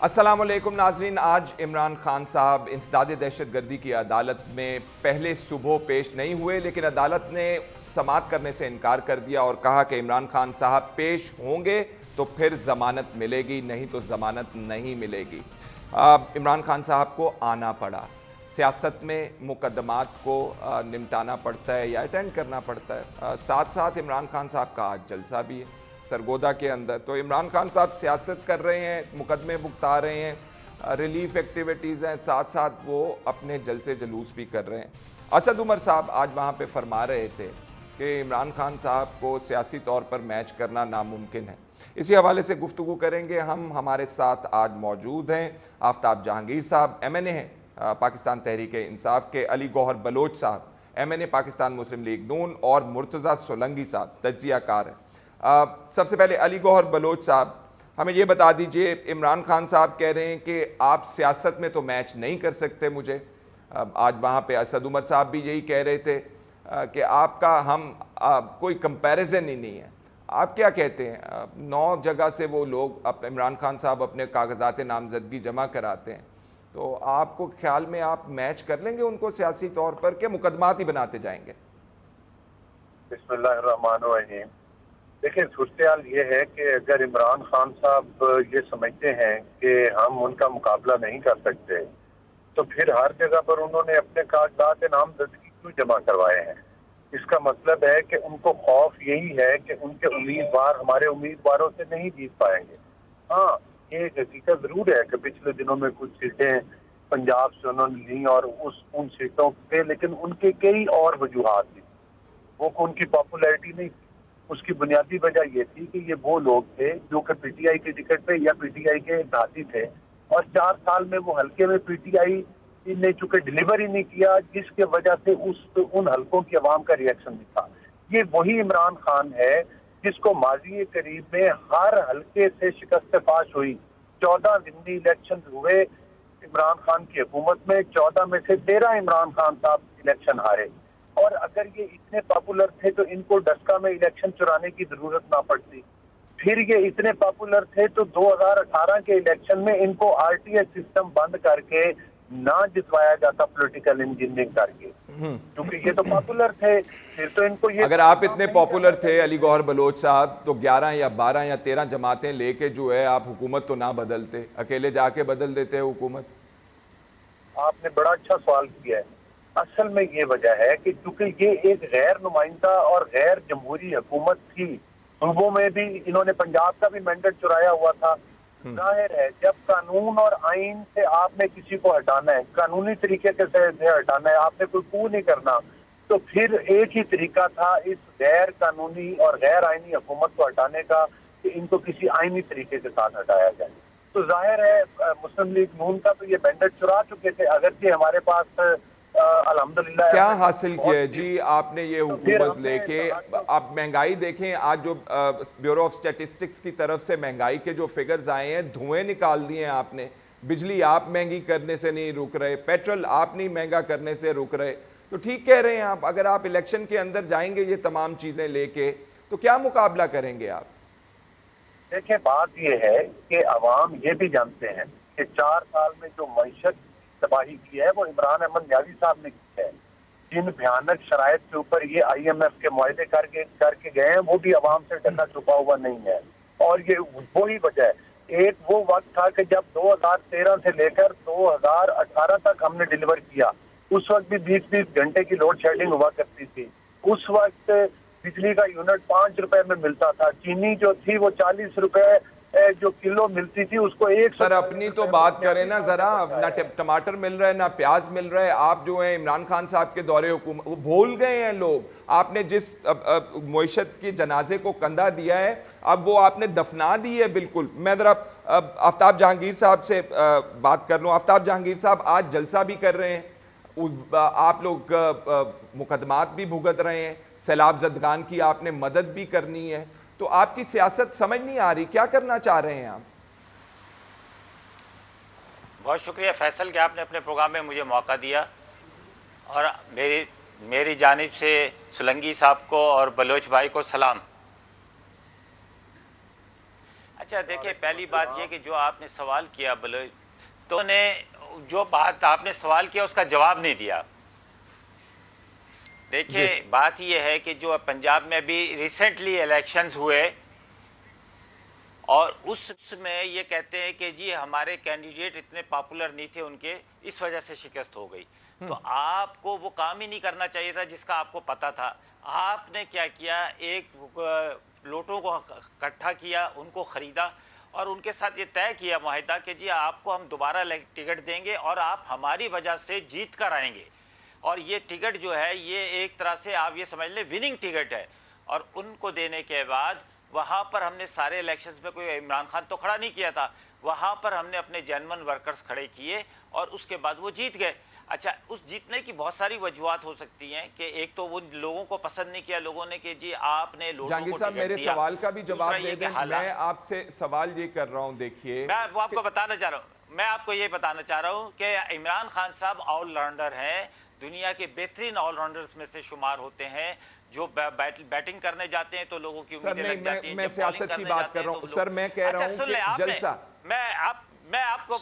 अस्सलामुअलैकुम नाजरीन, आज इमरान खान साहब इंसदाद दहशतगर्दी की अदालत में पहले सुबह पेश नहीं हुए, लेकिन अदालत ने समाअत करने से इनकार कर दिया और कहा कि इमरान खान साहब पेश होंगे तो फिर ज़मानत मिलेगी, नहीं तो ज़मानत नहीं मिलेगी। इमरान खान साहब को आना पड़ा। सियासत में मुकदमात को निपटाना पड़ता है या अटेंड करना पड़ता है। साथ साथ इमरान खान साहब का आज जलसा भी है सरगोदा के अंदर। तो इमरान खान साहब सियासत कर रहे हैं, मुकदमे भुगता रहे हैं, रिलीफ एक्टिविटीज़ हैं, साथ साथ वो अपने जलसे जलूस भी कर रहे हैं। असद उमर साहब आज वहाँ पे फरमा रहे थे कि इमरान खान साहब को सियासी तौर पर मैच करना नामुमकिन है। इसी हवाले से गुफ्तगू करेंगे हम। हमारे साथ आज मौजूद हैं आफ्ताब जहांगीर साहब, MNA हैं पाकिस्तान तहरीक इंसाफ के, अली गौहर बलोच साहब MNA पाकिस्तान मुस्लिम लीग नून, और मुर्तज़ा सोलंकी साहब तज्जिया कार हैं। सबसे पहले अली गौहर बलोच साहब, हमें ये बता दीजिए, इमरान खान साहब कह रहे हैं कि आप सियासत में तो मैच नहीं कर सकते मुझे। आज वहाँ पे असद उमर साहब भी यही कह रहे थे कि आपका कोई कंपैरिजन ही नहीं है। आप क्या कहते हैं? 9 जगह से वो लोग इमरान खान साहब अपने कागजात नामजदगी जमा कराते हैं, तो आपको ख्याल में आप मैच कर लेंगे उनको सियासी तौर पर, क्या मुकदमात ही बनाते जाएंगे? बिस्मिल्लाहिर्रहमानिर्रहीम। देखिए, सूरत ये है कि अगर इमरान खान साहब ये समझते हैं कि हम उनका मुकाबला नहीं कर सकते, तो फिर हर जगह पर उन्होंने अपने कागजात नामजदगी क्यों जमा करवाए हैं? इसका मतलब है कि उनको खौफ यही है कि उनके उम्मीदवार हमारे उम्मीदवारों से नहीं जीत पाएंगे। हाँ, ये एक हकीकत जरूर है कि पिछले दिनों में कुछ सीटें पंजाब से उन्होंने ली और उन सीटों पे, लेकिन उनके कई और वजूहात थी। वो उनकी पॉपुलैरिटी नहीं, उसकी बुनियादी वजह ये थी कि ये वो लोग थे जो कि पीटीआई के टिकट पे या पीटीआई के साथी थे, और 4 साल में वो हल्के में पीटीआई ने चूंकि डिलीवर ही नहीं किया, जिसके वजह से उन हल्कों की आवाम का रिएक्शन दिखा। ये वही इमरान खान है जिसको माजी करीब में हर हल्के से शिकस्त फाश हुई। 14 जिमनी इलेक्शन हुए इमरान खान की हुकूमत में, 14 में से 13 इमरान खान साहब इलेक्शन हारे। और अगर ये इतने पॉपुलर थे तो इनको डस्का में इलेक्शन चुराने की जरूरत ना पड़ती। फिर ये इतने पॉपुलर थे तो 2018 के इलेक्शन में इनको आरटीएस सिस्टम बंद करके ना जितवाया जाता, पॉलिटिकल इंजीनियरिंग करके, क्योंकि ये तो पॉपुलर थे। फिर तो इनको ये, अगर आप इतने पॉपुलर थे अली गौहर बलोच साहब, तो 11 या 12 या 13 जमातें लेके जो है आप हुकूमत तो ना बदलते, अकेले जाके बदल देते हैं हुकूमत। आपने बड़ा अच्छा सवाल किया है। असल में ये वजह है कि चूंकि ये एक गैर नुमाइंदा और गैर जमहूरी हुकूमत थी, सूबों में भी इन्होंने पंजाब का भी मैंडेट चुराया हुआ था। जाहिर है जब कानून और आइन से आपने किसी को हटाना है, कानूनी तरीके से हटाना है, आपने कोई कू नहीं करना, तो फिर एक ही तरीका था इस गैर कानूनी और गैर आइनी हुकूमत को हटाने का कि इनको किसी आइनी तरीके के साथ हटाया जाए। तो जाहिर है मुस्लिम लीग नून का तो ये मैंडेट चुरा चुके थे। अगरचे हमारे पास अल्हम्दुलिल्लाह क्या हासिल किया है जी आपने ये तो फिर हुकूमत हमने लेके? आप महंगाई देखें, आज जो ब्यूरो ऑफ स्टैटिस्टिक्स की तरफ से महंगाई के जो फिगर्स आए हैं, धुएं निकाल दिए हैं आपने। बिजली आप महंगी करने से नहीं रुक रहे, पेट्रोल आप नहीं महंगा करने से रुक रहे। तो ठीक कह रहे हैं आप, अगर आप इलेक्शन के अंदर जाएंगे ये तमाम चीजें लेके, तो क्या मुकाबला करेंगे आप? देखिए, बात ये है कि अवाम ये भी जानते हैं कि 4 साल में जो मईशत तबाही की है वो इमरान अहमद न्याजी साहब ने की है। जिन भयानक शराइत के ऊपर ये IMF के मुआहदे करके गए हैं, वो भी अवाम से ढका छुपा हुआ नहीं है। और ये वही वजह है। एक वो वक्त था कि जब 2013 से लेकर 2018 तक हमने डिलीवर किया, उस वक्त भी 20-20 घंटे की लोड शेडिंग हुआ करती थी। उस वक्त बिजली का यूनिट 5 रुपए में मिलता था। चीनी जो थी वो 40 रुपए जो किलो मिलती थी, उसको एक सर अपनी तो बात करें ना जरा, ना टमाटर मिल रहा है ना प्याज मिल रहा है। आप जो है इमरान खान साहब के दौरे हुकूमत, वो भूल गए हैं लोग। आपने जिस मुइशत की जनाजे को कंधा दिया है, अब वो आपने दफना दी है बिल्कुल। मैं जरा आफ्ताब जहांगीर साहब से बात कर लूँ। आफ्ताब जहांगीर साहब आज जलसा भी कर रहे हैं, आप लोग मुकदमात भी भुगत रहे हैं, सैलाब ज़दगान की आपने मदद भी करनी है, तो आपकी सियासत समझ नहीं आ रही, क्या करना चाह रहे हैं आप? बहुत शुक्रिया फैसल कि आपने अपने प्रोग्राम में मुझे मौका दिया, और मेरी जानिब से सोलंकी साहब को और बलोच भाई को सलाम। अच्छा देखिए, पहली बात ये कि जो आपने सवाल किया बोले तो ने जो बात आपने सवाल किया उसका जवाब नहीं दिया। देखिए जी बात ये है कि जो पंजाब में भी रिसेंटली इलेक्शंस हुए और उसमें ये कहते हैं कि जी हमारे कैंडिडेट इतने पॉपुलर नहीं थे, उनके इस वजह से शिकस्त हो गई। तो आपको वो काम ही नहीं करना चाहिए था जिसका आपको पता था। आपने क्या किया, एक लोटों को इकट्ठा किया, उनको ख़रीदा और उनके साथ ये तय किया मुआहिदा कि जी आपको हम दोबारा टिकट देंगे और आप हमारी वजह से जीत कर आएंगे। और ये टिकट जो है ये एक तरह से आप ये समझ लें विनिंग टिकट है। और उनको देने के बाद वहाँ पर हमने सारे इलेक्शंस में कोई इमरान खान तो खड़ा नहीं किया था, वहाँ पर हमने अपने जेन्युइन वर्कर्स खड़े किए और उसके बाद वो जीत गए। अच्छा, उस जीतने की बहुत सारी वजूहत हो सकती हैं कि एक तो वो लोगों को पसंद नहीं किया लोगों ने कि जी आपने लोगों जहांगीर को साहब, टिकट मेरे दिया। सवाल का भी दूसरा जवाब ये दे कि दें। मैं आपसे सवाल ये कर रहा हूं, देखिए मैं वो आपको बताना चाह रहा हूँ, मैं आपको ये बताना चाह रहा हूँ कि इमरान खान साहब ऑलराउंडर हैं, दुनिया के बेहतरीन ऑलराउंडर्स में से शुमार होते हैं। जो बैटिंग करने जाते हैं तो लोगों की सर उम्मीदें नहीं, लग जाती हैं, मैं जब बॉलिंग सियासत की करने बात जाते कर हैं रहा तो हूं। लोग। सर मैं कह रहा अच्छा हूं सुन ले, कि आपने जलसा। मैं आपको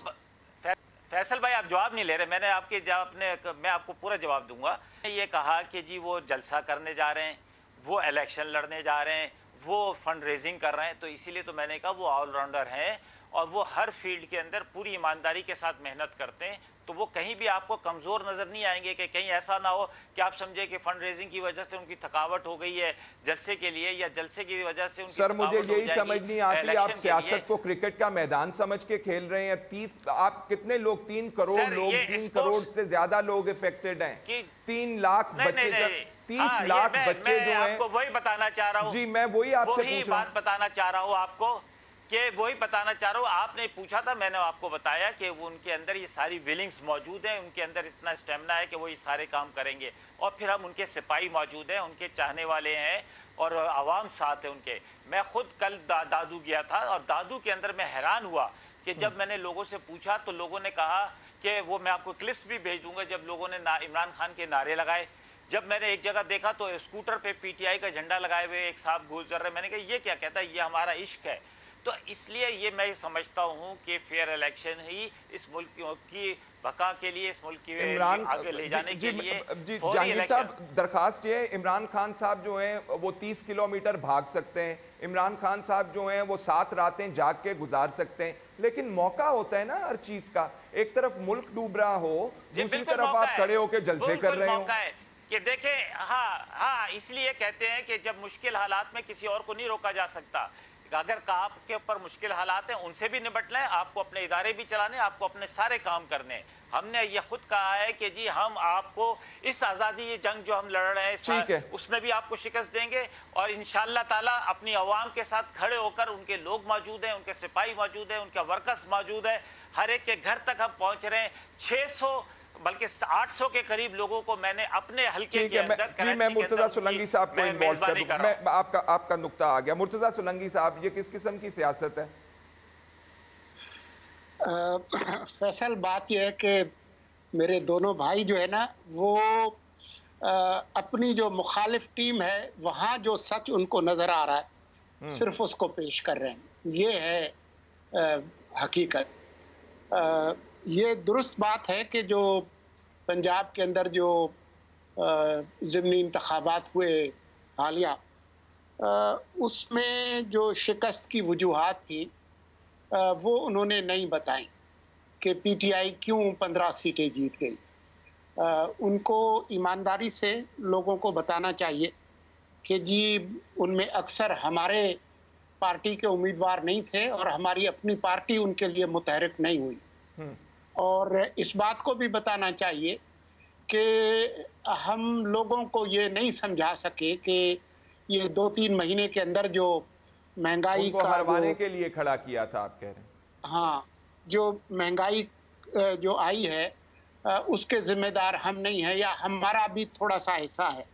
फैसल भाई आप जवाब नहीं ले रहे, मैंने आपके जवाब ने मैं आपको पूरा जवाब दूंगा। ये कहा कि जी वो जलसा करने जा रहे हैं, वो इलेक्शन लड़ने जा रहे हैं, वो फंड रेजिंग कर रहे हैं, तो इसीलिए तो मैंने कहा वो ऑलराउंडर हैं और वो हर फील्ड के अंदर पूरी ईमानदारी के साथ मेहनत करते हैं। तो वो कहीं भी आपको कमज़ोर नज़र नहीं आएंगे कि कहीं ऐसा ना हो कि आप समझे कि फंड रेजिंग की वजह से उनकी थकावट हो गई है जलसे के लिए, या जलसे की वजह से उनकी सर मुझे थकावट हो यही जाएगी समझ नहीं आती, आप इलेक्शन के लिए। सियासत को क्रिकेट का मैदान समझ के खेल रहे हैं। 30 आप कितने लोग, 3 करोड़ सर, लोग, ये 3 स्पोर्ट्स करोड़ से ज्यादा लोग इफेक्टेड हैं। कि 3 लाख नहीं बच्चे, नहीं नहीं 30 हाँ, लाख मैं बच्चे जो हैं। आपको वही बताना चाह रहा हूँ जी मैं वही आपसे वही पूछ रहा हूं। बात बताना चाह रहा हूँ आपको कि वही बताना चाह रहा हूँ। आपने पूछा था, मैंने आपको बताया कि वो उनके अंदर ये सारी विलिंग्स मौजूद हैं, उनके अंदर इतना स्टेमिना है कि वो ये सारे काम करेंगे। और फिर हम उनके सिपाही मौजूद हैं, उनके चाहने वाले हैं और आवाम साथ है उनके। मैं खुद कल दादू गया था और दादू के अंदर मैं हैरान हुआ कि जब मैंने लोगों से पूछा तो लोगों ने कहा कि वो, मैं आपको क्लिप्स भी भेज दूंगा, जब लोगों ने इमरान खान के नारे लगाए। जब मैंने एक जगह देखा तो स्कूटर पे पीटीआई का झंडा लगाए हुए एक साहब गुजर रहे, मैंने कहा ये क्या कहता है, ये हमारा इश्क है। तो इसलिए ये मैं समझता हूँ कि फेयर इलेक्शन ही इस मुल्क की बका के लिए, इस मुल्क की इमरान आगे ले जाने के लिए जी फौरी जहांगीर इलेक्शन। साहब, दरखास्त ये है, इमरान खान साहब जो हैं वो 30 किलोमीटर भाग सकते हैं। इमरान खान साहब जो हैं वो 7 रातें जाग के गुजार सकते हैं। लेकिन मौका होता है ना हर चीज का। एक तरफ मुल्क डूब रहा हो, जी, दूसरी बिल्कुल तरफ मौका आप है, खड़े होकर जलसे कर बिल्कुल रहे हो। मौका है कि देखें, हाँ, इसलिए कहते हैं कि जब मुश्किल हालात में किसी और को नहीं रोका जा सकता। अगर आपके ऊपर मुश्किल हालात हैं उनसे भी निपटना है, आपको अपने इदारे भी चलाने, आपको अपने सारे काम करने हैं। हमने ये खुद कहा है कि जी हम आपको इस आज़ादी ये जंग जो हम लड़ रहे हैं उसमें भी आपको शिकस्त देंगे और इंशाअल्लाह ताला अपनी अवाम के साथ खड़े होकर, उनके लोग मौजूद हैं, उनके सिपाही मौजूद हैं, उनके वर्कर्स मौजूद हैं, हर एक के घर तक हम पहुँच रहे हैं। 600 बल्कि 800 के करीब लोगों को मैंने अपने हल्के के अंदर जी मैं मुर्तजा सुलंगी साहब को इन्वॉल्व कर दूं। मैं आपका नुक्ता आ गया। मुर्तजा सुलंगी साहब, ये किस किस्म की सियासत है? फैसल, बात यह है कि मेरे दोनों भाई जो है ना वो अपनी जो मुखालिफ टीम है वहाँ जो सच उनको नज़र आ रहा है सिर्फ उसको पेश कर रहे हैं। ये है हकीकत। ये दुरुस्त बात है कि जो पंजाब के अंदर जो ज़िमनी इंतखाबात हुए हालिया, उसमें जो शिकस्त की वजूहात थी वो उन्होंने नहीं बताई कि पीटीआई क्यों 15 सीटें जीत गई। उनको ईमानदारी से लोगों को बताना चाहिए कि जी उनमें अक्सर हमारे पार्टी के उम्मीदवार नहीं थे और हमारी अपनी पार्टी उनके लिए मुतहरिक नहीं हुई। और इस बात को भी बताना चाहिए कि हम लोगों को ये नहीं समझा सके कि ये 2-3 महीने के अंदर जो महंगाई उनको हरवाने के लिए खड़ा किया था, आप कह रहे हैं? हाँ, जो महंगाई जो आई है उसके जिम्मेदार हम नहीं हैं या हमारा भी थोड़ा सा हिस्सा है।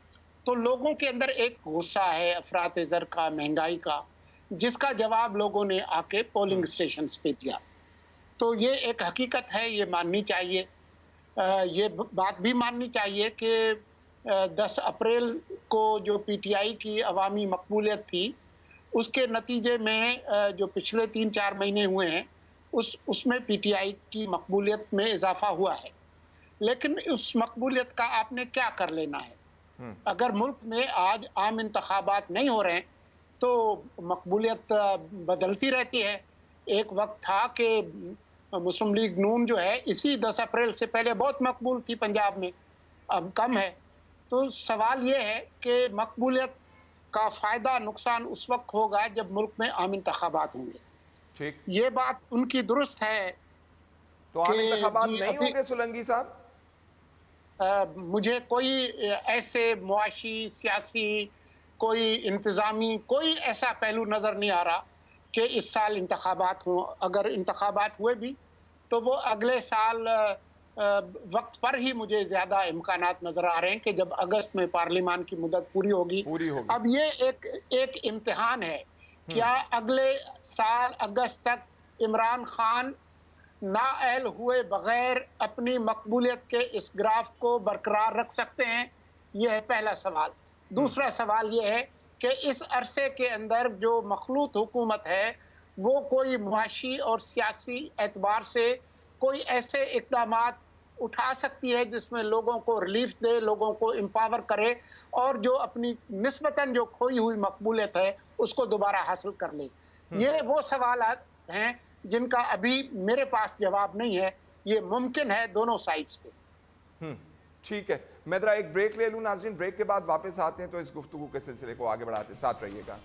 तो लोगों के अंदर एक गुस्सा है अफरात ज़र का, महंगाई का, जिसका जवाब लोगों ने आके पोलिंग स्टेशंस पे दिया। तो ये एक हकीकत है, ये माननी चाहिए। ये बात भी माननी चाहिए कि 10 अप्रैल को जो पीटीआई की अवामी मकबूलियत थी उसके नतीजे में जो पिछले 3-4 महीने हुए हैं उसमें पीटीआई की मकबूलियत में इजाफा हुआ है। लेकिन उस मकबूलियत का आपने क्या कर लेना है? अगर मुल्क में आज आम इंतखाबात नहीं हो रहे हैं तो मकबूलियत बदलती रहती है। एक वक्त था कि मुस्लिम लीग नून जो है इसी 10 अप्रैल से पहले बहुत मकबूल थी पंजाब में, अब कम है। तो सवाल ये है कि मकबूलियत का फ़ायदा नुकसान उस वक्त होगा जब मुल्क में आम इंतखाबात होंगे। ठीक, ये बात उनकी दुरुस्त है तो आम कि इंतखाबात जी नहीं अभी होंगे सोलंकी साहब? मुझे कोई ऐसे मुआशी सियासी कोई इंतज़ामी कोई ऐसा पहलू नज़र नहीं आ रहा कि इस साल इंतखाबात हों। अगर इंतखाबात हुए भी तो वो अगले साल वक्त पर ही मुझे ज़्यादा इम्कानात नज़र आ रहे हैं कि जब अगस्त में पार्लियामान की मुद्दत पूरी होगी। पूरी होगी। अब ये एक इम्तिहान है, क्या अगले साल अगस्त तक इमरान खान नाअहल हुए बगैर अपनी मकबूलियत के इस ग्राफ को बरकरार रख सकते हैं? यह है पहला सवाल। दूसरा सवाल यह है कि इस अरसे के अंदर जो मखलूत हुकूमत है वो कोई मुआशी और सियासी एतबार से कोई ऐसे इक़दामात उठा सकती है जिसमें लोगों को रिलीफ दे, लोगों को एम्पावर करे और जो अपनी निस्बतन जो खोई हुई मकबूलियत है उसको दोबारा हासिल कर ले। ये वो सवालात हैं जिनका अभी मेरे पास जवाब नहीं है। ये मुमकिन है दोनों साइड्स पे। ठीक है, मैं जरा एक ब्रेक ले लूं नाज़रीन, ब्रेक के बाद वापस आते हैं तो इस गुफ्तगू के सिलसिले को आगे बढ़ाते हैं, साथ रहिएगा।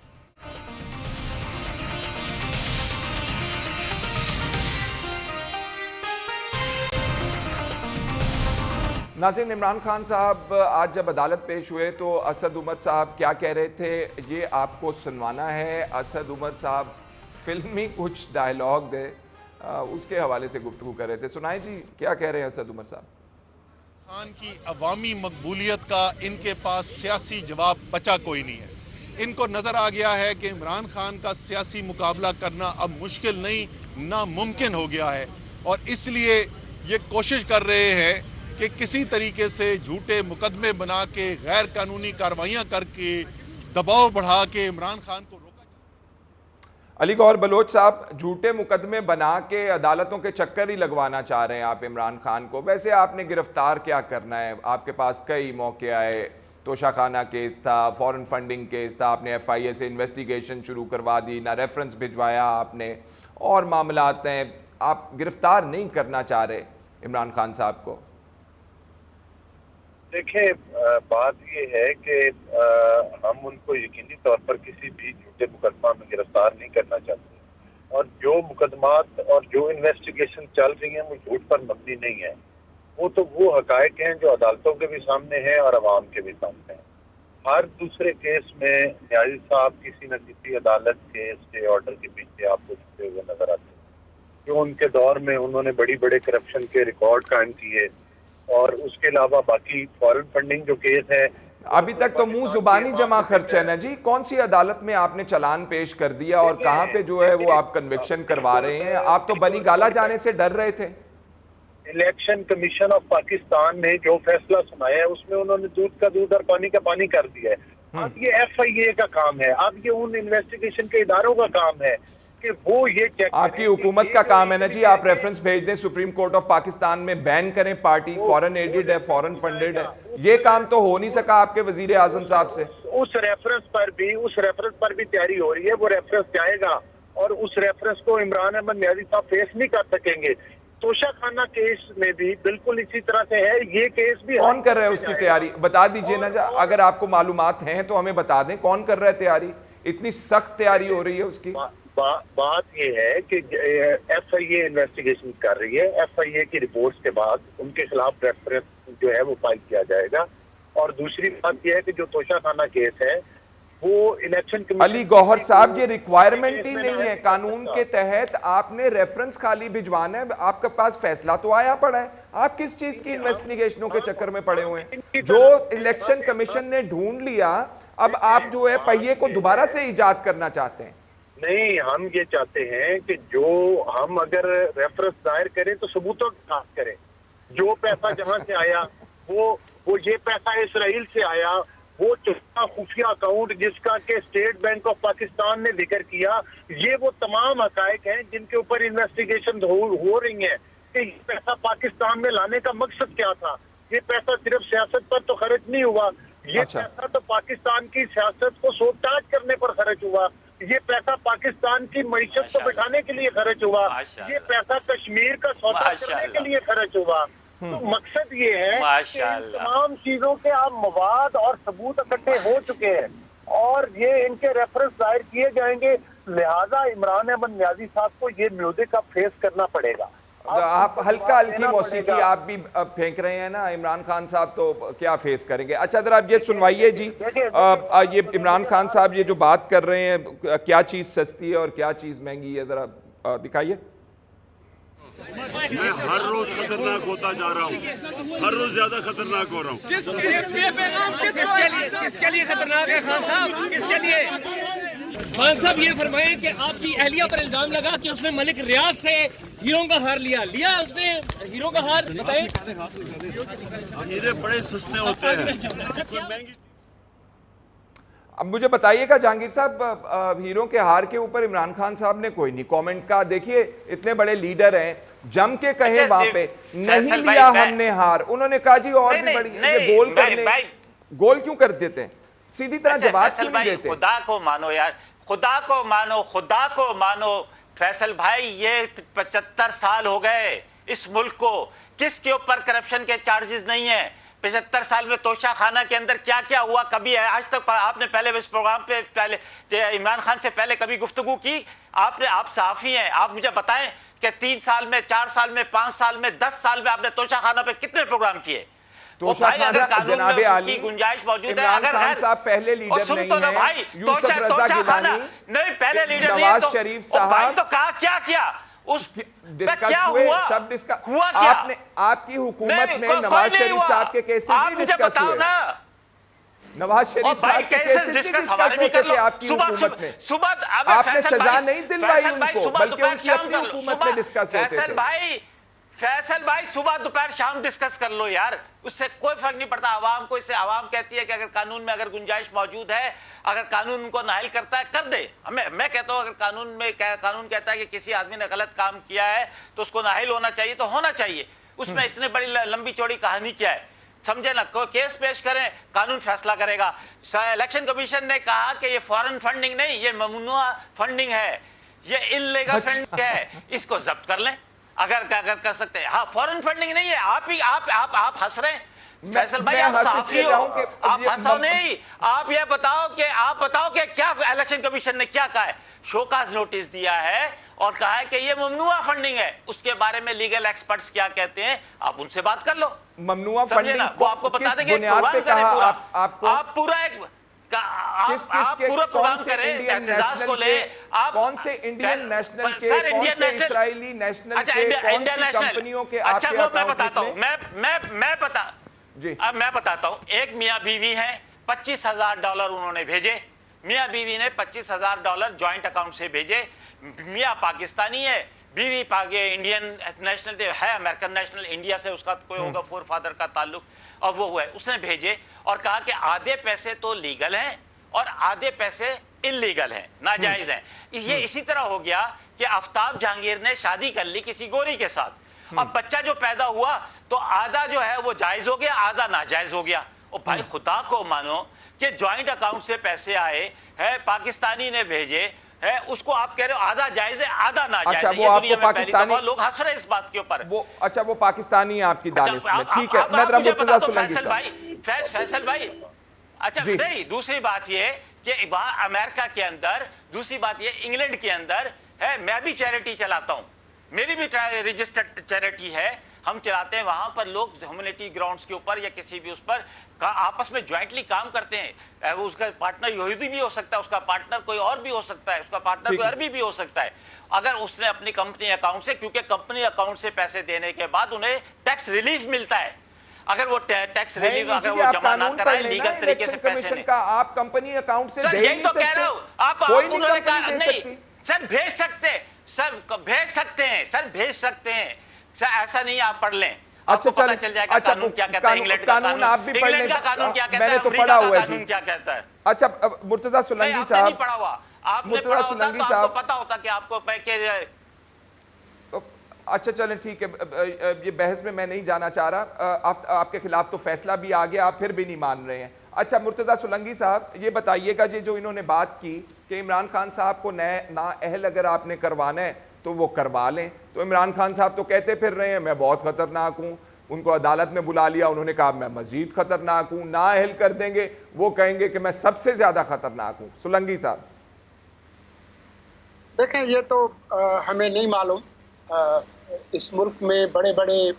नाज़रीन, इमरान खान साहब आज जब अदालत पेश हुए तो असद उमर साहब क्या कह रहे थे ये आपको सुनवाना है। असद उमर साहब फिल्मी कुछ डायलॉग दे उसके हवाले से गुफ्तगू कर रहे थे। सुनाए जी, क्या कह रहे हैं असद उमर साहब? खान की अवामी मकबूलियत का इनके पास सियासी जवाब बचा कोई नहीं है। इनको नजर आ गया है कि इमरान खान का सियासी मुकाबला करना अब मुश्किल नहीं नामुमकिन हो गया है और इसलिए ये कोशिश कर रहे हैं कि किसी तरीके से झूठे मुकदमे बना के गैर कानूनी कार्रवाइयां करके दबाव बढ़ा के इमरान खान को रोका जाए। अली गौहर बलोच साहब, झूठे मुकदमे बना के अदालतों के चक्कर ही लगवाना चाह रहे हैं आप इमरान खान को। वैसे आपने गिरफ्तार क्या करना है? आपके पास कई मौके आए, तोशाखाना केस था, फॉरेन फंडिंग केस था, आपने FIA से इन्वेस्टिगेशन शुरू करवा दी, ना रेफरेंस भिजवाया आपने, और मामलात हैं। आप गिरफ्तार नहीं करना चाह रहे इमरान खान साहब को? देखिए, बात ये है कि हम उनको यकीनी तौर पर किसी भी झूठे मुकदमा में गिरफ्तार नहीं करना चाहते और जो मुकदमात और जो इन्वेस्टिगेशन चल रही है वो झूठ पर मबनी नहीं है। वो हकायक हैं जो अदालतों के भी सामने हैं और अवाम के भी सामने हैं। हर दूसरे केस में न्यायाधीश साहब किसी न किसी अदालत के स्टे ऑर्डर के पीछे आपको छुपे हुए नजर आते हैं। जो उनके दौर में उन्होंने बड़े करप्शन के रिकॉर्ड कायम किए और उसके अलावा बाकी फॉरेन फंडिंग जो केस है, अभी तक तो मुंह जुबानी जमा खर्च है ना जी। कौन सी अदालत में आपने चालान पेश कर दिया और कहां पे जो है वो आप कन्विक्शन करवा रहे हैं? आप तो बनी गाला जाने से डर रहे थे। इलेक्शन कमीशन ऑफ पाकिस्तान ने जो फैसला सुनाया है उसमें उन्होंने दूध का दूध और पानी का पानी कर दिया है। अब ये FIA का काम है, अब ये उन इन्वेस्टिगेशन के इदारों का काम है कि वो ये चेक, आपकी हुकूमत का काम है ना जी। आप रेफरेंस भेज दें सुप्रीम कोर्ट ऑफ पाकिस्तान में, बैन करें पार्टी, फॉरेन एडेड है, फॉरेन फंडेड है। ये काम तो हो नहीं सका आपके वजीर आजम साहब से। उस रेफरेंस पर भी तैयारी हो रही है। वो रेफरेंस जाएगा और उस रेफरेंस को इमरान अहमद न्याजी साहब फेस नहीं कर सकेंगे। तोशाखाना केस में भी बिल्कुल इसी तरह से है। ये केस भी कौन कर रहा है उसकी तैयारी? बता दीजिए ना, अगर आपको मालूमात हैं तो हमें बता दें कौन कर रहा है तैयारी। इतनी सख्त तैयारी हो रही है उसकी। बात ये है कि FIA इन्वेस्टिगेशन कर रही है। FIA की रिपोर्ट्स के बाद उनके खिलाफ रेफरेंस जो है वो फाइल किया जाएगा। और दूसरी बात यह है कि जो तोशाखाना केस है वो इलेक्शन कमीशन, अली गौहर साहब, ये रिक्वायरमेंट ही नहीं है कानून के तहत। आपने रेफरेंस खाली भिजवाना है, आपके पास फैसला तो आया पड़ा है। आप किस चीज की इन्वेस्टिगेशनों के चक्कर में पड़े हुए हैं? जो इलेक्शन कमीशन ने ढूंढ लिया, अब आप जो है पहिए को दोबारा से इजाद करना चाहते हैं। नहीं, हम ये चाहते हैं कि जो हम अगर रेफरेंस दायर करें तो सबूतों के साथ करें। जो पैसा जहां से आया वो ये पैसा इसराइल से आया, वो चौथा खुफिया अकाउंट जिसका के स्टेट बैंक ऑफ पाकिस्तान ने जिक्र किया, ये वो तमाम हकायक हैं जिनके ऊपर इन्वेस्टिगेशन हो रही है कि ये पैसा पाकिस्तान में लाने का मकसद क्या था। ये पैसा सिर्फ सियासत पर तो खर्च नहीं हुआ, ये पैसा तो पाकिस्तान की सियासत को सोबताज करने पर खर्च हुआ, ये पैसा पाकिस्तान की मईशत को बिठाने के लिए खर्च हुआ, ये पैसा कश्मीर का सौदा करने के लिए खर्च हुआ। तो मकसद ये है कि इन तमाम चीजों के अब मवाद और सबूत इकट्ठे हो चुके हैं और ये इनके रेफरेंस दायर किए जाएंगे, लिहाजा इमरान अहमद नियाजी साहब को ये म्यूजिक अब फेस करना पड़ेगा। आप हल्का हल्की मौसीकी आप भी फेंक रहे हैं ना, इमरान खान साहब तो क्या फेस करेंगे। अच्छा जरा आप ये सुनवाइए जी, ये इमरान खान साहब ये जो बात कर रहे हैं, क्या चीज सस्ती है और क्या चीज महंगी है, जरा दिखाइए। मैं हर रोज खतरनाक होता जा रहा हूँ, हर रोज ज्यादा खतरनाक हो रहा हूँ। किसके लिए खतरनाक है खान साहब, किसके लिए? खान साहब ये फरमाएं कि आपकी अहलिया पर इल्जाम लगा कि उसने मलिक रियाज से हीरो का हार लिया उसने हीरो का हार, बताएं। हीरे बड़े सस्ते होते हैं। अब मुझे बताइएगा जहांगीर साहब, हीरो के हार के ऊपर इमरान खान साहब ने कोई नहीं कमेंट का। देखिए इतने बड़े लीडर हैं, जम के कहे वहां पे नहीं लिया हमने हार, उन्होंने कहा जी और भी बड़ी ये गोल करने, गोल क्यों कर देते हैं, सीधी तरह जवाब क्यों नहीं देते। खुदा को मानो यार, खुदा को मानो, खुदा को मानो फैसल भाई, ये 75 साल हो गए इस मुल्क को, किसके ऊपर करप्शन के चार्जेस नहीं है। 75 साल में तोशा खाना के अंदर क्या क्या हुआ कभी है आज तक आपने पहले इस प्रोग्राम पे पहले इमरान खान से पहले कभी गुफ्तगू की आपने? आप सहाफी हैं, आप मुझे बताएं कि 3 साल में, 4 साल में, 5 साल में, 10 साल में आपने तोशा खाना पे कितने प्रोग्राम किए? तोशा खाना जनाबे आली, गुंजाइश मौजूद है। इमरान खान साहब पहले लीडर नहीं है, भाई यूसुफ रजा गिलानी नहीं पहले लीडर नहीं, नवाज शरीफ साहब तो कहा क्या किया उस डिस्कस हुए, सब डिस्कस हुआ। आपने आपकी हुकूमत में नवाज शरीफ साहब के केसेस नहीं डिस्कस हुए? नवाज शरीफ साहब के केसेस डिस्कस होते थे आपकी हुकूमत में, आपने सजा नहीं दिलवाई उनको, बल्कि उनकी अपनी हुकूमत में डिस्कस होते थे। फैसल भाई सुबह दोपहर शाम डिस्कस कर लो यार, उससे कोई फर्क नहीं पड़ता आवाम को। इससे आवाम कहती है कि अगर कानून में अगर गुंजाइश मौजूद है, अगर कानून उनको नाहिल करता है कर दे। मैं कहता हूं अगर कानून कहता है कि किसी आदमी ने गलत काम किया है तो उसको नाहिल होना चाहिए तो होना चाहिए। उसमें इतनी बड़ी लंबी चौड़ी कहानी क्या है, समझे ना। कोई केस पेश करें, कानून फैसला करेगा। इलेक्शन कमीशन ने कहा कि ये फॉरेन फंडिंग नहीं, ये ममनुआ फंडिंग है, ये इल्लीगल फंडिंग है, इसको जब्त कर लें अगर कर सकते हैं। हाँ फॉरेन फंडिंग नहीं है। आप हंस रहे हैं फैसल भाई, आप साफी हो, आप हंसो नहीं। आप ये बताओ कि क्या इलेक्शन कमीशन ने क्या कहा है। शोकाज नोटिस दिया है और कहा है कि ये ममनुआ फंडिंग है। उसके बारे में लीगल एक्सपर्ट्स क्या कहते हैं आप उनसे बात कर लो। ममनुआ फंडिंग वो आपको बता देंगे। आप पूरा एक आप पूरा प्रोग्राम करें, एहतजाज को ले। आप कौन से इंडियन नेशनल के, कौन से इस्राएली नेशनल के, कौन सी कंपनियों के? अच्छा वो मैं बताता हूं, मैं बताता हूं। एक मियां बीवी हैं, $25,000 उन्होंने भेजे। मियां बीवी ने $25,000 जॉइंट अकाउंट से भेजे। मियां पाकिस्तानी है, बीवी इंडियन नेशनल है, अमेरिकन नेशनल, इंडिया से उसका कोई होगा फोर फादर का ताल्लुक, और वो है। उसने भेजे और कहा कि आधे पैसे तो लीगल हैं और आधे पैसे इल्लीगल हैं, नाजायज हैं। ये इसी तरह हो गया कि आफ्ताब जहांगीर ने शादी कर ली किसी गोरी के साथ। अब बच्चा जो पैदा हुआ तो आधा जो है वो जायज हो गया, आधा नाजायज हो गया। और भाई खुदा को मानो कि जॉइंट अकाउंट से पैसे आए हैं, पाकिस्तानी ने भेजे है, उसको आप कह रहे हो आधा जायज है आधा नाजायज। अच्छा, वो आपको पाकिस्तानी, लोग हंस रहे इस बात के ऊपर। वो अच्छा वो पाकिस्तानी है आपकी दानिश में, ठीक है। मैं मुर्तजा सुलंगी साहब, फैसल भाई, अच्छा नहीं, दूसरी बात ये कि वहां अमेरिका के अंदर, दूसरी बात ये इंग्लैंड के अंदर है, मैं भी चैरिटी चलाता हूं, मेरी भी रजिस्टर्ड चैरिटी है, हम चलाते हैं। वहां पर लोग ह्यूमैनिटी ग्राउंड्स के ऊपर या किसी भी उस पर आपस में ज्वाइंटली काम करते हैं। उसका पार्टनर यहूदी भी हो सकता है, उसका पार्टनर कोई और भी हो सकता है, उसका पार्टनर कोई अरबी भी हो सकता है। अगर उसने अपनी कंपनी अकाउंट से, क्योंकि कंपनी अकाउंट से पैसे देने के बाद उन्हें टैक्स रिलीफ मिलता है, अगर वो टैक्स रिलीफ अगर वो जमा ना कराए लीगल तरीके से पैसे का, आप कंपनी अकाउंट से यही तो कह रहा हूं। आप उन्होंने कहा नहीं सर भेज सकते, सर भेज सकते हैं, सर भेज सकते हैं सर, ऐसा नहीं आप पढ़ लें। आपको पता चलें, चल जाएगा अच्छा, कानून क्या कहता है, इंग्लैंड का कानून आप भी पढ़ इंग्लैंड लें। का कानून क्या कहता मैंने है, तो अमेरिका पढ़ा का हुआ है कानून जी। क्या कहता है। अच्छा, मुर्तजा नहीं, सुलंगी आपने साहब, नहीं पढ़ा हुआ, आपने मुर्तजा पढ़ा होता सुलंगी तो साहब, आपको पता होता कि आपको पैकेज। अच्छा चलें, ठीक है, ये बहस में मैं नहीं जाना चाह रहा। आपके खिलाफ तो फैसला भी आ गया, आप फिर भी नहीं मान रहे हैं। अच्छा मुर्तजा सुलंगी साहब, ये बताइएगा जी, जो इन्होंने बात की कि इमरान खान साहब को नाअहल अगर आपने करवाना है तो वो करवा लें, तो इमरान खान साहब तो कहते फिर रहे हैं मैं बहुत खतरनाक हूँ, उनको अदालत में बुला लिया, उन्होंने कहा मैं मजीद खतरनाक हूँ, नाअहल कर देंगे वो कहेंगे कि मैं सबसे ज्यादा खतरनाक हूँ। सुलंगी साहब देखें, ये तो हमें नहीं मालूम। इस मुल्क में बड़े बड़े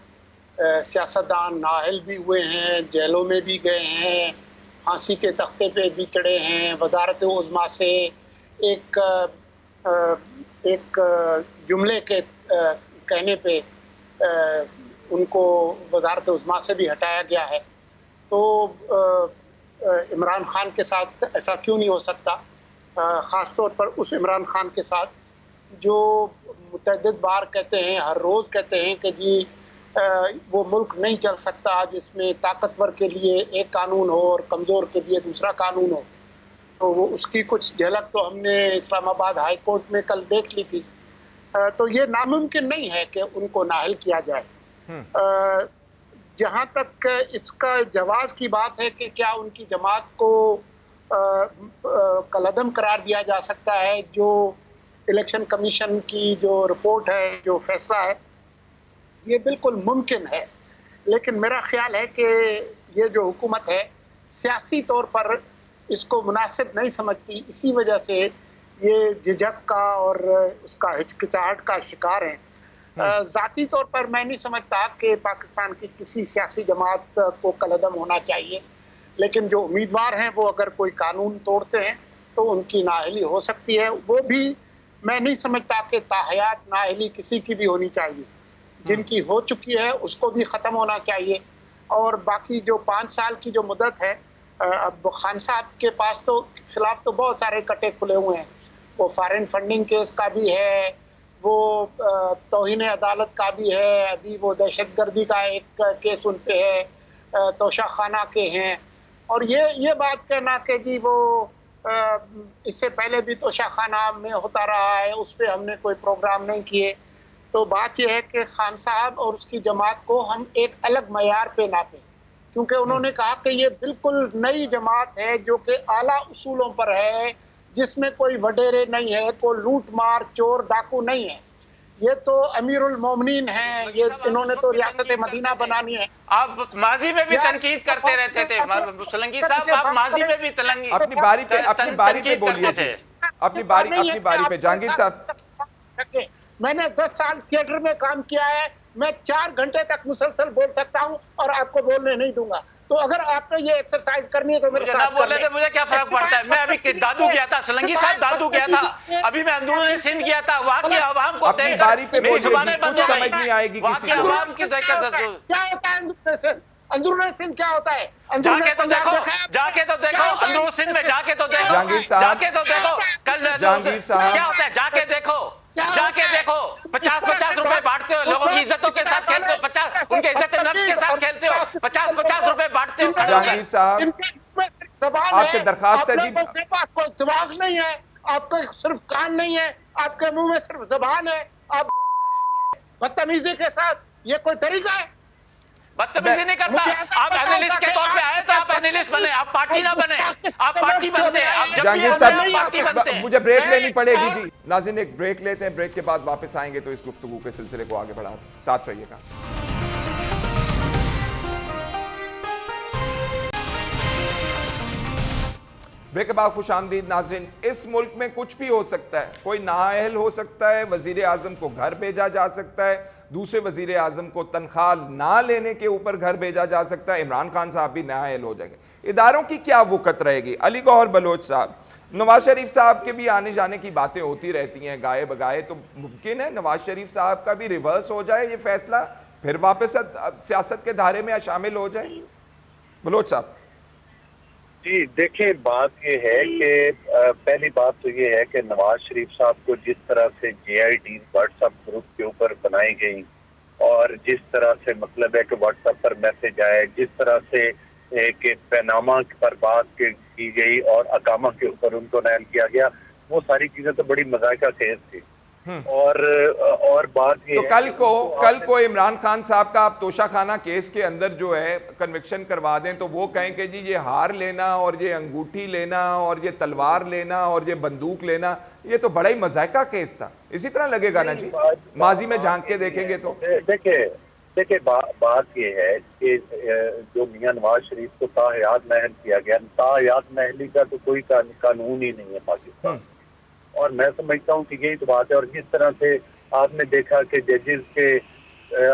सियासतदान नाअहल भी हुए हैं, जेलों में भी गए हैं, फांसी के तख्ते पे भी चढ़े हैं। वजारत उज़्मा से एक जुमले के कहने पे उनको वजारत उज़्मा से भी हटाया गया है। तो इमरान खान के साथ ऐसा क्यों नहीं हो सकता, ख़ास तौर पर उस इमरान खान के साथ जो मुतअद्दिद बार कहते हैं, हर रोज़ कहते हैं कि जी वो मुल्क नहीं चल सकता जिसमें ताकतवर के लिए एक कानून हो और कमज़ोर के लिए दूसरा कानून हो। तो वो उसकी कुछ झलक तो हमने इस्लामाबाद हाई कोर्ट में कल देख ली थी। तो ये नामुमकिन नहीं है कि उनको नाअहल किया जाए। जहाँ तक इसका जवाज़ की बात है कि क्या उनकी जमात को कलअदम करार दिया जा सकता है, जो इलेक्शन कमीशन की जो रिपोर्ट है, जो फैसला है, ये बिल्कुल मुमकिन है। लेकिन मेरा ख्याल है कि ये जो हुकूमत है सियासी तौर पर इसको मुनासिब नहीं समझती, इसी वजह से ये झिझक का और उसका हिचकिचाहट का शिकार हैं। ज़ाती तौर पर मैं नहीं समझता कि पाकिस्तान की किसी सियासी जमात को कलअदम होना चाहिए, लेकिन जो उम्मीदवार हैं वो अगर कोई कानून तोड़ते हैं तो उनकी नाअहली हो सकती है। वो भी मैं नहीं समझता कि ताहयात नाअहली किसी की भी होनी चाहिए। जिनकी हो चुकी है उसको भी ख़त्म होना चाहिए। और बाकी जो 5 साल की जो मुद्दत है, अब खान साहब के पास तो खिलाफ तो बहुत सारे कटे खुले हुए हैं। वो फॉरेन फंडिंग केस का भी है, वो तौहीन अदालत का भी है, अभी वो दहशतगर्दी का एक केस उन पे है, तोशा खाना के हैं। और ये बात कहना कि जी वो इससे पहले भी तोशा खाना में होता रहा है, उस पर हमने कोई प्रोग्राम नहीं किए। तो बात यह है कि खान साहब और उसकी जमात को हम एक अलग मयार पे नापें, क्योंकि उन्होंने कहा कि ये बिल्कुल नई जमात है जो कि आला उसूलों पर है, जिसमें कोई वडेरे नहीं है, कोई लूट मार चोर डाकू नहीं है। ये तो अमीरुल मोमिनीन हैं, ये इन्होंने तो रियासत मदीना बनानी है। आप माजी में भी तनकीद करते रहते थे सुलंगी साहब, आप माजी में भी अपनी बारी पे बोलिए थे, अपनी बारी पे। जहांगीर साहब, मैंने 10 साल थिएटर में काम किया है, मैं 4 घंटे तक मुसलसल बोल सकता हूं और आपको बोलने नहीं दूंगा। तो अगर आपने ये एक्सरसाइज करनी है तो मेरे साथ बोल रहे थे, मुझे क्या फर्क पड़ता है। मैं अभी दादू गया था, सुलंगी साहब दादू गया था, अभी मैं अंदरूनी सिंध गया था, वहाँ की आवाम को अपनी बारी पे मेरी जुबानें बंद हो समझ नहीं आएगी वहाँ की आवाम की क्या होता है अंदरूनी सिंध, क्या होता है? जाके तो देखो अंदरूनी सिंध में जाके तो देखो, जाके तो देखो कल क्या होता है, जाके देखो 50-50 रुपए बांटते हो, लोगों की इज्जतों के साथ खेलते हो, 50 उनके इज्जत नफ्स के साथ खेलते हो, 50-50 रुपए बांटते हो। जहांगीर साहब आपसे दरखास्त है जी, आपके पास कोई दिमाग नहीं है, आपके सिर्फ कान नहीं है, आपके मुंह में सिर्फ जबान है, आप बदतमीजी के साथ, ये कोई तरीका है? बदतमीजी नहीं करता। आप एनालिस्ट के तौर पे आए तो आप एनालिस्ट बने, आप पार्टी ना बने, आप पार्टी बनते हैं। आप जब भी आते हैं पार्टी बनते हैं। मुझे ब्रेक लेनी पड़ेगी जी। नाज़रीन एक ब्रेक लेते हैं, ब्रेक के बाद वापस आएंगे तो इस गुफ्तगू के सिलसिले को आगे बढ़ाते हैं। साथ रहिएगा। ब्रेक के बाद खुशामदीद नाज़रीन। इस मुल्क में कुछ भी हो सकता है, कोई नाअहल हो सकता है, वजीर आजम को घर भेजा जा सकता है, दूसरे वजीर आजम को तनख्वाह ना लेने के ऊपर घर भेजा जा सकता है, इमरान खान साहब भी नाअहल हो जाएंगे। इदारों की क्या वक़्त रहेगी? अली गौहर बलोच साहब, नवाज शरीफ साहब के भी आने जाने की बातें होती रहती हैं गाए बगाए, तो मुमकिन है नवाज शरीफ साहब का भी रिवर्स हो जाए, ये फैसला फिर वापस सियासत के धारे में शामिल हो जाए? बलोच साहब जी देखिए, बात ये है कि पहली बात तो ये है कि नवाज शरीफ साहब को जिस तरह से JIT व्हाट्सएप ग्रुप के ऊपर बनाई गई और जिस तरह से मतलब है कि व्हाट्सएप पर मैसेज आए, जिस तरह से कि पैनामा पर बात की गई और अकामा के ऊपर उनको नायल किया गया, वो सारी चीजें तो बड़ी मजाक का केस थी। और बात ये तो कल को इमरान खान साहब का आप तोशाखाना केस के अंदर जो है कन्विक्शन करवा दें तो वो कहें कि जी ये हार लेना और ये अंगूठी लेना और ये तलवार लेना और ये बंदूक लेना, ये तो बड़ा ही मजाका केस था। इसी तरह लगेगा ना जी माजी में झांक के देखेंगे तो। देखिए बात ये है कि जो मियां नवाज शरीफ को ताहयात महल किया गया, ताहयात महली का तो कोई कानून ही नहीं है पाकिस्तान। और मैं समझता हूँ कि यही तो बात है। और जिस तरह से आपने देखा कि जजेस के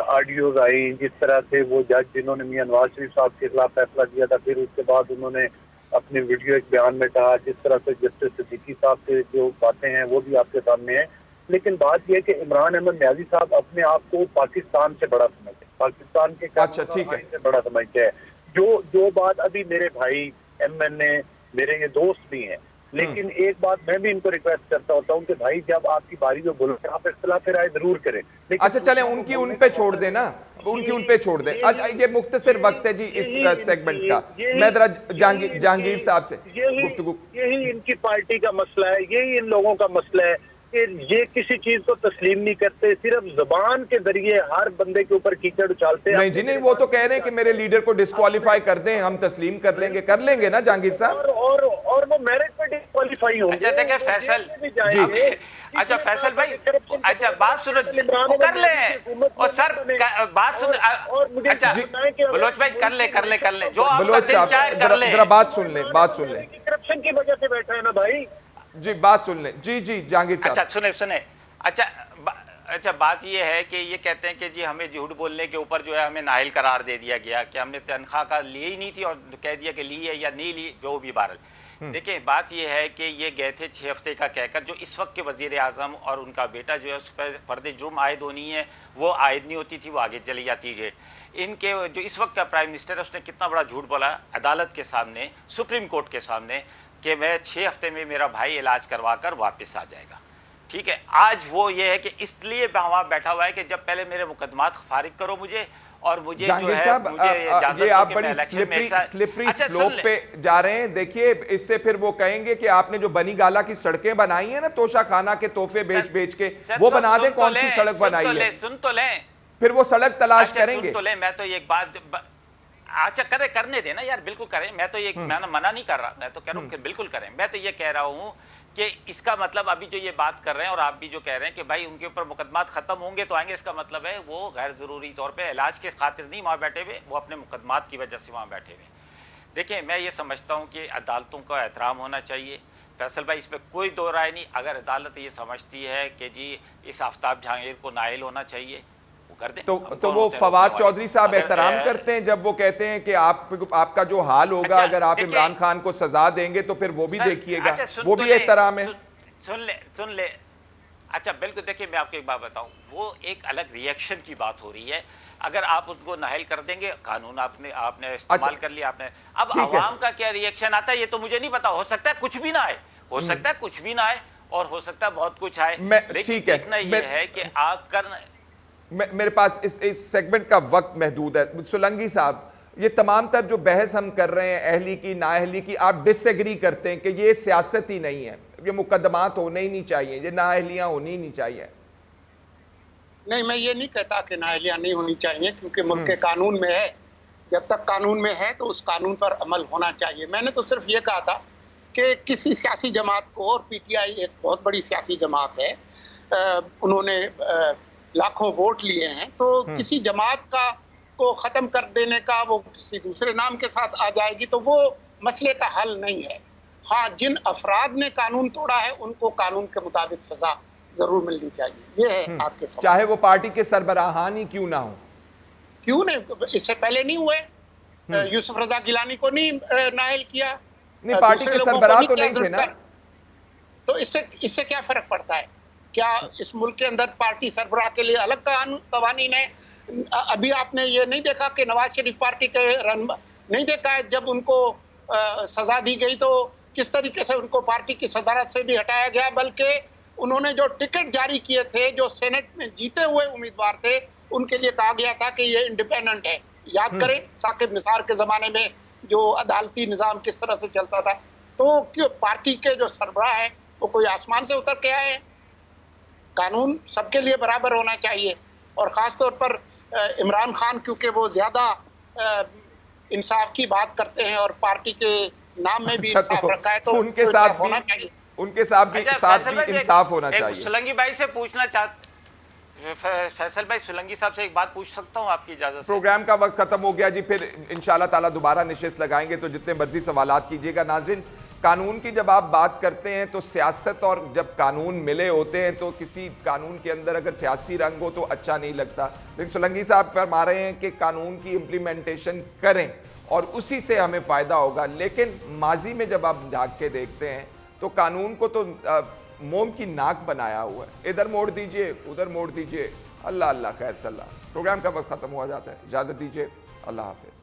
ऑडियोज आई, जिस तरह से वो जज जिन्होंने मियां नवाज शरीफ साहब के खिलाफ फैसला दिया था, फिर उसके बाद उन्होंने अपने वीडियो एक बयान में कहा, जिस तरह से जस्टिस सिद्दीकी साहब के जो बातें हैं वो भी आपके सामने हैं। लेकिन बात यह है कि इमरान अहमद न्याजी साहब अपने आप को पाकिस्तान से बड़ा समझते हैं, पाकिस्तान के से बड़ा समझते हैं। जो बात अभी मेरे भाई MNA मेरे ये दोस्त भी हैं, लेकिन एक बात मैं भी इनको रिक्वेस्ट करता होता हूँ कि भाई जब आपकी बारी जो बोलो आप इख्तिलाफ राय जरूर करें। अच्छा चलें उनकी उन पे छोड़ देना, उनकी उन पे छोड़ दें। ये मुख्तसर वक्त है जी इस सेगमेंट का। मैं जरा जहांगीर साहब से गुफ्तगू। यही इनकी पार्टी का मसला है, यही इन लोगों का मसला है कि ये किसी चीज को तस्लीम नहीं करते, सिर्फ जुबान के जरिए हर बंदे के ऊपर कीचड़ उछालते हैं। नहीं जी नहीं, वो तो कह रहे हैं कि मेरे लीडर को डिस्क्वालीफाई कर दें, हम तस्लीम कर लेंगे ना जहांगीर साहब। और वो मेरिट पे डिस्क्वालीफाई होंगे। अच्छा देखिए फैसल जी, अच्छा फैसल भाई, अच्छा बात सुनो कर ले और सर बात सुन। अच्छा बलोच भाई कर ले जो आपका दिल चाहे कर ले। जरा बात सुन ले करप्शन की वजह से बैठा है ना भाई जी, बात सुन ले जी जहांगीर साहब। अच्छा सुने अच्छा बात ये है कि ये कहते हैं कि जी हमें झूठ बोलने के ऊपर जो है हमें नाहिल करार दे दिया गया कि हमने तनख्वाह का लिए ही नहीं थी और कह दिया कि ली है या नहीं ली, जो भी बहरहाल। देखिए बात ये है कि ये गए थे 6 हफ्ते का कहकर, जो इस वक्त के वजीर आज़म और उनका बेटा जो है उस पर फ़र्द जुर्म आयद होनी है, वो आयद नहीं होती थी, वो आगे चली जाती है। इनके जो इस वक्त का प्राइम मिनिस्टर है उसने कितना बड़ा झूठ बोला अदालत के सामने, सुप्रीम कोर्ट के सामने, कि मैं 6 हफ्ते में मेरा भाई इलाज करवा कर वापस आ जाएगा। ठीक है, आज वो ये है कि इसलिए वहाँ बैठा हुआ है कि जब पहले मेरे मुकदमात फारिग करो मुझे, और मुझे जो है मुझे इजाजत ये दो आप कि बड़ी मैं इलेक्शन में स्लिपरी स्लोप पे जा रहे हैं। देखिए इससे फिर वो कहेंगे कि आपने जो बनी गाला की सड़कें बनाई है ना तोशाखाना के तोहफे बेच के, वो बना दें। कौन सी सड़क बनाई है? सुन तो लें, फिर वो सड़क तलाश करेंगे। सुन तो लें, मैं तो एक बात अच्छा करने देना यार, बिल्कुल करें। मैं तो ये मना नहीं कर रहा, मैं तो कह रहा हूँ कि बिल्कुल करें। मैं तो ये कह रहा हूँ कि इसका मतलब अभी जो ये बात कर रहे हैं और आप भी जो कह रहे हैं कि भाई उनके ऊपर मुकदमात खत्म होंगे तो आएंगे, इसका मतलब है वो गैर ज़रूरी तौर पे इलाज के खातिर नहीं वहाँ बैठे हुए, वो अपने मुकदमात की वजह से वहाँ बैठे हुए। देखिए मैं ये समझता हूँ कि अदालतों का एहतराम होना चाहिए। फैसल भाई इस पर कोई दो राय नहीं। अगर अदालत ये समझती है कि जी इस आफ्ताब जहांगीर को नाइल होना चाहिए, कर दें। तो वो फवाद चौधरी साहब एहतराम करते हैं जब वो कहते हैं कि आपका जो हाल होगा, अच्छा, अगर आप इमरान खान को सजा देंगे तो फिर वो भी देखिएगा। वो भी एहतराम है। सुन ले। अच्छा बिल्कुल, देखिए मैं आपको एक बात बताऊं, वो एक अलग रिएक्शन की बात हो रही है। अगर आप उनको नाहिल कर देंगे, कानून आपने इस्तेमाल कर लिया आपने, अब आवाम का क्या रिएक्शन आता है ये तो मुझे नहीं पता। हो सकता है कुछ भी ना आए, हो सकता है कुछ भी ना आए, और हो सकता है बहुत कुछ आए। लेकिन देखना ये है कि आप करना। मेरे पास इस सेगमेंट का वक्त महदूद है। सोलंकी साहब, ये तमाम तर जो बहस हम कर रहे हैं अहली की नाअहली की, आप डिसएग्री करते हैं कि ये सियासत ही नहीं है, ये मुकदमात होने ही नहीं चाहिए, ये नाअहलियां होनी ही नहीं चाहिए? नहीं, मैं ये नहीं कहता कि नाअहलियां नहीं होनी चाहिए, क्योंकि मुल्क के कानून में है। जब तक कानून में है तो उस कानून पर अमल होना चाहिए। मैंने तो सिर्फ ये कहा था कि किसी सियासी जमात को, और PTI एक बहुत बड़ी सियासी जमात है, उन्होंने लाखों वोट लिए हैं, तो किसी जमात को ख़त्म कर देने का, वो किसी दूसरे नाम के साथ आ जाएगी तो वो मसले का हल नहीं है। हाँ, जिन अफराद ने कानून तोड़ा है उनको कानून के मुताबिक सजा जरूर मिलनी चाहिए। ये है आपके साथ, चाहे वो पार्टी के सरबराहान ही क्यों ना हो। क्यों नहीं, इससे पहले नहीं हुए? यूसुफ रजा गिलानी को नहीं नाअहल किया? नहीं, पार्टी के सरबराह तो नहीं थे ना। तो इससे क्या फर्क पड़ता है? क्या इस मुल्क के अंदर पार्टी सरबराह के लिए अलग कवानीन है? अभी आपने ये नहीं देखा कि नवाज शरीफ पार्टी के नहीं देखा है, जब उनको सजा दी गई तो किस तरीके से उनको पार्टी की सदारत से भी हटाया गया, बल्कि उन्होंने जो टिकट जारी किए थे, जो सेनेट में जीते हुए उम्मीदवार थे, उनके लिए कहा गया था कि ये इंडिपेंडेंट है। याद करें साकिब निसार के ज़माने में जो अदालती निज़ाम किस तरह से चलता था। तो क्यों पार्टी के जो सरबराह है वो कोई आसमान से उतर के आए हैं? कानून सबके लिए बराबर होना चाहिए। और ख़ास तौर पर इमरान खान क्योंकि वो ज़्यादा इंसाफ की बात करते हैं और पार्टी के नाम में भी इंसाफ रखा है, तो उनके साथ होना चाहिए। फैसल भाई, इंसाफ होना एक चाहिए। सुलंगी भाई से पूछना फैसल भाई, सुलंगी साहब से एक बात पूछ सकता हूं आपकी इजाजत से? प्रोग्राम का वक्त खत्म हो गया जी, फिर इंशाल्लाह ताला दोबारा निशिस्त लगाएंगे, तो जितने मर्जी सवालात कीजिएगा। नाज़रीन, कानून की जब आप बात करते हैं तो सियासत और जब कानून मिले होते हैं तो किसी कानून के अंदर अगर सियासी रंग हो तो अच्छा नहीं लगता। लेकिन सोलंकी साहब फरमा रहे हैं कि कानून की इम्प्लीमेंटेशन करें और उसी से हमें फ़ायदा होगा। लेकिन माजी में जब आप झाँक के देखते हैं तो कानून को तो मोम की नाक बनाया हुआ है, इधर मोड़ दीजिए उधर मोड़ दीजिए। अल्लाह अल्लाह खैर सल्लाह। प्रोग्राम का वक्त ख़त्म हुआ जाता है, इजाज़त दीजिए, अल्लाह हाफ़िज़।